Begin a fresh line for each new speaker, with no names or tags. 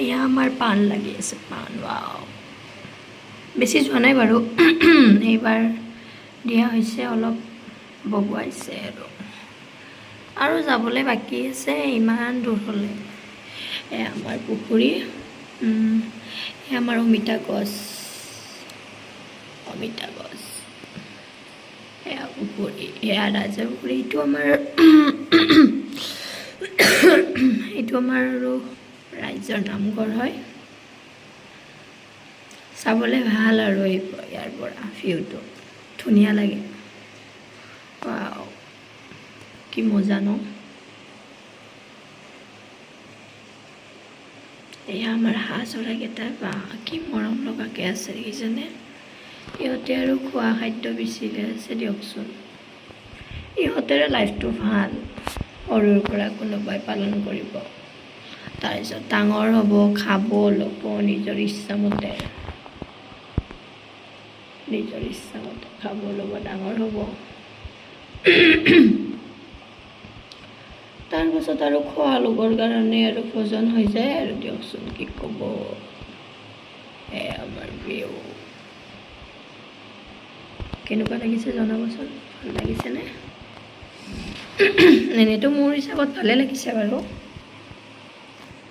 এয়া আমাৰ পাণ লাগি আছে, পাণ ৱাও, বেছি যোৱা নাই বাৰু এইবাৰ দিয়া হৈছে, অলপ বগুৱাইছে আৰু যাবলৈ বাকী আছে, ইমান দূৰ হ'লে। এয়া আমাৰ পুখুৰী, এয়া আমাৰ অমিতা গছ, এয়া পুখুৰী, এয়া ৰাজা পুখুৰী, এইটো আমাৰ এইটো আমাৰ আৰু ৰাইজৰ নামঘৰ হয়, চাবলৈ ভাল আৰু ইয়াৰ পৰা ভিউটো ধুনীয়া লাগে। ৱাও, কি মজা ন। এয়া আমাৰ হাঁহ চৰাইকেইটা, বা কি মৰম লগাকৈ আছে দেখিছেনে। ইহঁতে আৰু খোৱা খাদ্য বিচাৰি আছে দিয়কচোন। ইহঁতৰে লাইফটো ভাল, সৰুৰ পৰা কোনোবাই পালন কৰিব, তাৰপিছত ডাঙৰ হ'ব, খাব ল'ব নিজৰ ইচ্ছামতে, খাব ল'ব, ডাঙৰ হ'ব। তাৰপাছত আৰু খোৱা লোকৰ কাৰণে আৰু ভোজন হৈ যায় আৰু দিয়কচোন, কি ক'ব। আমাৰ ভিউ কেনেকুৱা লাগিছে জনাবচোন, ভাল লাগিছেনে? এনেইতো মোৰ হিচাপত ভালে লাগিছে বাৰু।